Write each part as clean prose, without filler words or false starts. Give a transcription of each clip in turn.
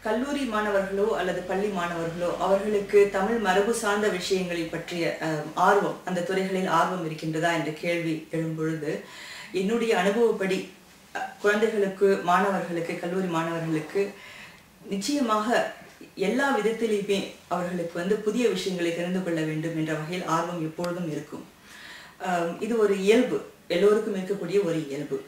கல்லூரி மாணவர்களோ அல்லது பள்ளி மாணவர்களோ அவர்களுக்கு தமிழ் மரபு சார்ந்த விஷயங்களை பற்றிய ஆர்வம், அந்த துறைகளில் ஆர்வம் இருக்கின்றதா என்ற கேள்வி எழும்பொழுது, என்னுடைய அனுபவப்படி குழந்தைகளுக்கு, மாணவர்களுக்கு, கல்லூரி மாணவர்களுக்கு நிச்சயமாக எல்லா விதத்திலையுமே அவர்களுக்கு புதிய விஷயங்களை தெரிந்து கொள்ள வேண்டும் என்ற வகையில் ஆர்வம் எப்பொழுதும் இருக்கும். இது ஒரு இயல்பு, எல்லோருக்கும் இருக்கக்கூடிய ஒரு இயல்பு.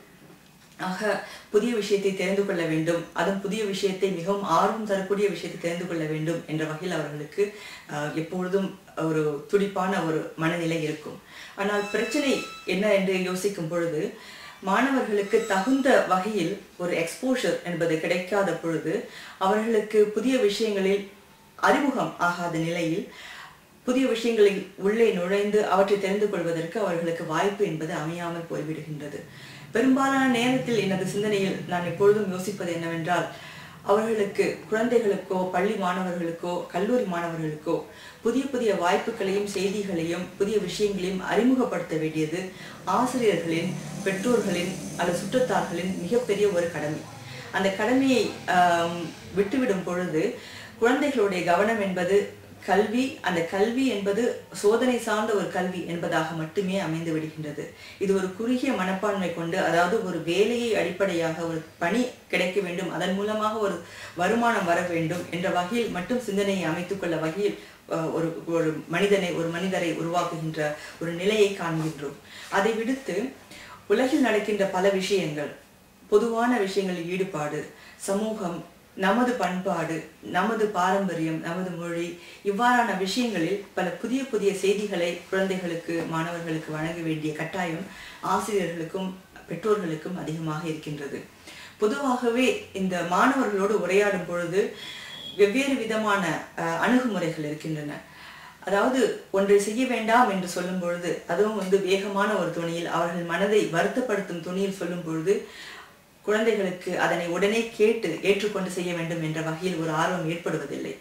ஆக புதிய விஷயத்தை தெரிந்து கொள்ள வேண்டும், அதுவும் புதிய விஷயத்தை மிகவும் ஆர்வம் தரக்கூடிய விஷயத்தை தெரிந்து கொள்ள வேண்டும் என்ற வகையில் அவர்களுக்கு எப்பொழுதும் ஒரு துடிப்பான ஒரு மனநிலை இருக்கும். ஆனால் பிரச்சனை என்ன என்று யோசிக்கும் பொழுது, மாணவர்களுக்கு தகுந்த வகையில் ஒரு எக்ஸ்போஷர் என்பது கிடைக்காத பொழுது அவர்களுக்கு புதிய விஷயங்களில் அறிமுகம் ஆகாத நிலையில் புதிய விஷயங்களில் உள்ளே நுழைந்து அவற்றை தெரிந்து கொள்வதற்கு அவர்களுக்கு வாய்ப்பு என்பது அமையாமல் போய்விடுகின்றது. பெரும்பாலான நேரத்தில் எனது சிந்தனையில் நான் எப்பொழுதும் யோசிப்பது என்னவென்றால், அவர்களுக்கு, குழந்தைகளுக்கோ, பள்ளி மாணவர்களுக்கோ, கல்லூரி மாணவர்களுக்கோ புதிய புதிய வாய்ப்புகளையும் செய்திகளையும் புதிய விஷயங்களையும் அறிமுகப்படுத்த வேண்டியது ஆசிரியர்களின், பெற்றோர்களின் அல்லது சுற்றத்தார்களின் மிகப்பெரிய ஒரு கடமை. அந்த கடமையை விட்டுவிடும் பொழுது குழந்தைகளுடைய கவனம் என்பது கல்வி, அந்த கல்வி என்பது சோதனை சார்ந்த ஒரு கல்வி என்பதாக மட்டுமே அமைந்து விடுகின்றது. இது ஒரு குறுகிய மனப்பான்மை கொண்டு, அதாவது ஒரு வேலையை அடிப்படையாக ஒரு பணி கிடைக்க வேண்டும், அதன் மூலமாக ஒரு வருமானம் வர வேண்டும் என்ற வகையில் மட்டும் சிந்தனையை அமைத்துக் கொள்ள வகையில் ஒரு மனிதரை உருவாக்குகின்ற ஒரு நிலையை காண்கின்றோம். அதை விடுத்து உலகில் நடக்கின்ற பல விஷயங்கள், பொதுவான விஷயங்களில் ஈடுபாடு, சமூகம், நமது பண்பாடு, நமது பாரம்பரியம், நமது மொழி, இவ்வாறான விஷயங்களில் பல புதிய புதிய செய்திகளை குழந்தைகளுக்கு, மாணவர்களுக்கு வழங்க வேண்டிய கட்டாயம் ஆசிரியர்களுக்கும் பெற்றோர்களுக்கும் அதிகமாக இருக்கின்றது. பொதுவாகவே இந்த மாணவர்களோடு உரையாடும் பொழுது வெவ்வேறு விதமான அணுகுமுறைகள் இருக்கின்றன. அதாவது ஒன்றை செய்ய வேண்டாம் என்று சொல்லும் பொழுது, அதுவும் வேகமான ஒரு துணியில், அவர்கள் மனதை வருத்தப்படுத்தும் துணியில் சொல்லும் பொழுது குழந்தைகளுக்கு அதனை உடனே கேட்டு ஏற்றுக்கொண்டு செய்ய வேண்டும் என்ற வகையில் ஒரு ஆர்வம் ஏற்படுவதில்லை.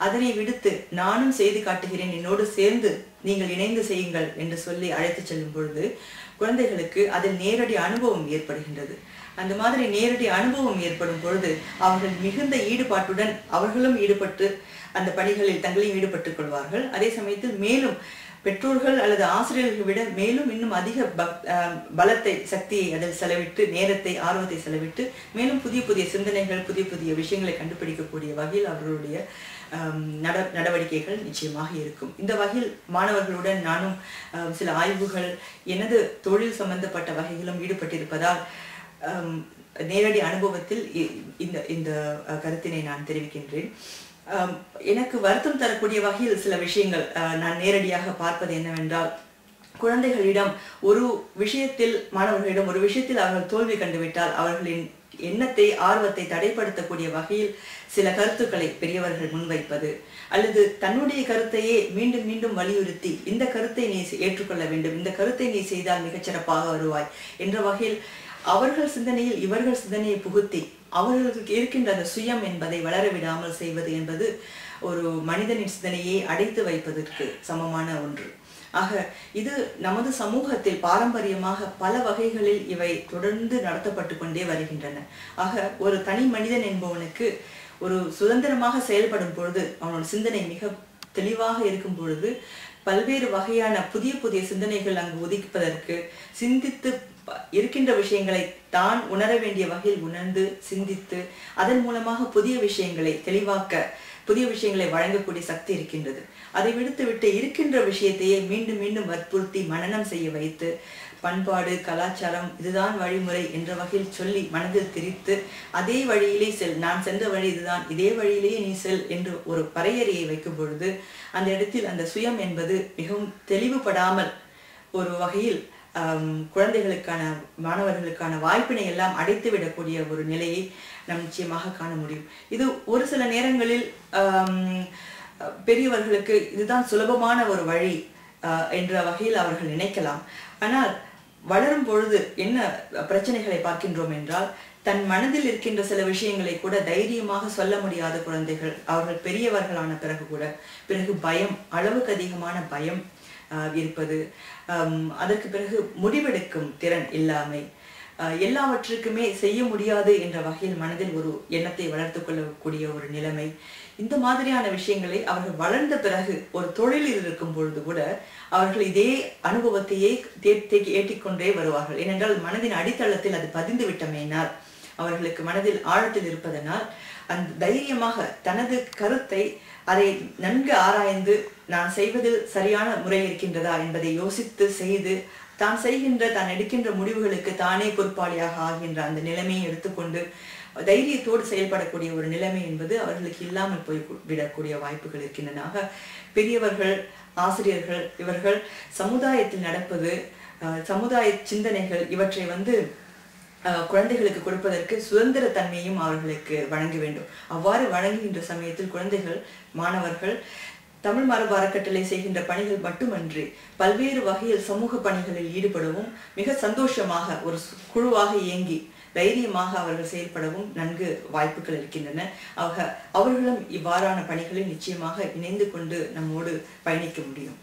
அதனை விடுத்து நானும் செய்து காட்டுகிறேன், என்னோடு சேர்ந்து நீங்கள் இணைந்து செய்யுங்கள் என்று சொல்லி அழைத்து செல்லும் பொழுது குழந்தைகளுக்கு அதில் நேரடி அனுபவம் ஏற்படுகின்றது. அந்த மாதிரி நேரடி அனுபவம் ஏற்படும் பொழுது அவர்கள் மிகுந்த ஈடுபாட்டுடன் அவர்களும் ஈடுபட்டு அந்த பணிகளில் தங்களையும் ஈடுபட்டுக் கொள்வார்கள். அதே சமயத்தில் மேலும் பெற்றோர்கள் அல்லது ஆசிரியர்களை விட மேலும் இன்னும் அதிக பலத்தை, சக்தியை அதில் செலவிட்டு, நேரத்தை, ஆர்வத்தை செலவிட்டு மேலும் புதிய புதிய சிந்தனைகள், புதிய புதிய விஷயங்களை கண்டுபிடிக்கக்கூடிய வகையில் அவர்களுடைய நடவடிக்கைகள் நிச்சயமாக இருக்கும். இந்த வகையில் மாணவர்களுடன் நானும் சில ஆய்வுகள், எனது தொழில் சம்பந்தப்பட்ட வகைகளும் ஈடுபட்டிருப்பதால் நேரடி அனுபவத்தில் இந்த கருத்தினை நான் தெரிவிக்கின்றேன். எனக்கு வருத்தம் தரக்கூடிய வகையில் சில விஷயங்கள் நான் நேரடியாக பார்ப்பது என்னவென்றால், குழந்தைகளிடம் ஒரு விஷயத்தில், மாணவர்களிடம் ஒரு விஷயத்தில் அவர்கள் தோல்வி கண்டுவிட்டால் அவர்களின் எண்ணத்தை, ஆர்வத்தை தடைப்படுத்தக்கூடிய வகையில் சில கருத்துக்களை பெரியவர்கள் முன்வைப்பது, அல்லது தன்னுடைய கருத்தையே மீண்டும் மீண்டும் வலியுறுத்தி இந்த கருத்தை நீ ஏற்றுக்கொள்ள வேண்டும், இந்த கருத்தை நீ செய்தால் மிகச்சிறப்பாக வருவாய் என்ற வகையில் அவர்கள் சிந்தனையில் இவர்கள் சிந்தனையை புகுத்தி அவர்களுக்கு இருக்கின்ற அந்த சுயம் என்பதை வளர விடாமல் செய்வது என்பது ஒரு மனிதனின் சிந்தனையை அடைத்து வைப்பதற்கு சமமான ஒன்று. ஆக இது நமது சமூகத்தில் பாரம்பரியமாக பல வகைகளில் இவை தொடர்ந்து நடத்தப்பட்டு கொண்டே வருகின்றன. ஆக ஒரு தனி மனிதன் என்பவனுக்கு ஒரு சுதந்திரமாக செயல்படும் பொழுது, அவனோட சிந்தனை மிக தெளிவாக இருக்கும் பொழுது பல்வேறு வகையான புதிய புதிய சிந்தனைகள் அங்கு உதிப்பதற்கு, சிந்தித்து இருக்கின்ற விஷயங்களை தான் உணர வேண்டிய வகையில் உணர்ந்து சிந்தித்து அதன் மூலமாக புதிய விஷயங்களை தெளிவாக்க, புதிய விஷயங்களை வழங்கக்கூடிய சக்தி இருக்கின்றது. அதை விடுத்துவிட்டு இருக்கின்ற விஷயத்தையே மீண்டும் மீண்டும் வற்புறுத்தி மனனம் செய்ய வைத்து, பண்பாடு, கலாச்சாரம் இதுதான் வழிமுறை என்ற வகையில் சொல்லி மனதில் திரித்து அதே வழியிலே செல், நான் சென்ற வழி இதுதான், இதே வழியிலேயே நீ செல் என்று ஒரு பறையறையை வைக்கும் பொழுது அந்த இடத்தில் அந்த சுயம் என்பது மிகவும் தெளிவுபடாமல் ஒரு வகையில் குழந்தைகளுக்கான, மாணவர்களுக்கான வாய்ப்பினை எல்லாம் அடைத்து விடக்கூடிய ஒரு நிலையை நாம் நிச்சயமாக காண முடியும். இது ஒரு சில நேரங்களில் பெரியவர்களுக்கு இதுதான் சுலபமான ஒரு வழி என்ற வகையில் அவர்கள் நினைக்கலாம். ஆனால் வளரும் பொழுது என்ன பிரச்சனைகளை பார்க்கின்றோம் என்றால், தன் மனதில் இருக்கின்ற சில விஷயங்களை கூட தைரியமாக சொல்ல முடியாத குழந்தைகள், அவர்கள் பெரியவர்களான பிறகு பயம், அளவுக்கு அதிகமான பயம் இருப்பது, அதற்கு பிறகு முடிவெடுக்கும் திறன் இல்லாமை, எல்லாவற்றுக்குமே செய்ய முடியாது என்ற வகையில் மனதில் ஒரு எண்ணத்தை வளர்த்து கொள்ளக்கூடிய ஒரு நிலைமை, இந்த மாதிரியான விஷயங்களை அவர்கள் வளர்ந்த பிறகு ஒரு தொழிலில் இருக்கும் பொழுது கூட அவர்கள் இதே அனுபவத்தையே ஏற்றிக்கொண்டே வருவார்கள். ஏனென்றால் மனதின் அடித்தளத்தில் அது பதிந்து விட்டமையினால், அவர்களுக்கு மனதில் ஆழத்தில் இருப்பதனால் அந்த தைரியமாக தனது கருத்தை அதை நன்கு ஆராய்ந்து நான் செய்வதில் சரியான முறை இருக்கின்றதா என்பதை யோசித்து செய்து தான் செய்கின்ற தான் எடுக்கின்ற முடிவுகளுக்கு தானே பொறுப்பாளியாக ஆகின்ற அந்த நிலைமையை எடுத்துக்கொண்டு தைரியத்தோடு செயல்படக்கூடிய ஒரு நிலைமை என்பது அவர்களுக்கு இல்லாமல் போய் விடக்கூடிய வாய்ப்புகள் இருக்கின்றன. பெரியவர்கள், ஆசிரியர்கள் இவர்கள் சமுதாயத்தில் நடப்பது, சமுதாய சிந்தனைகள் இவற்றை குழந்தைகளுக்கு கொடுப்பதற்கு சுதந்திர தன்மையும் அவர்களுக்கு வழங்க வேண்டும். அவ்வாறு வழங்குகின்ற சமயத்தில் குழந்தைகள், மாணவர்கள் தமிழ் மரபு அறக்கட்டளை செய்கின்ற பணிகள் மட்டுமன்றி பல்வேறு வகையில் சமூக பணிகளில் ஈடுபடவும் மிக சந்தோஷமாக ஒரு குழுவாக இயங்கி தைரியமாக அவர்கள் செயல்படவும் நன்கு வாய்ப்புகள் இருக்கின்றன. அவர்களும் இவ்வாறான பணிகளில் நிச்சயமாக இணைந்து கொண்டு நம்மோடு பயணிக்க முடியும்.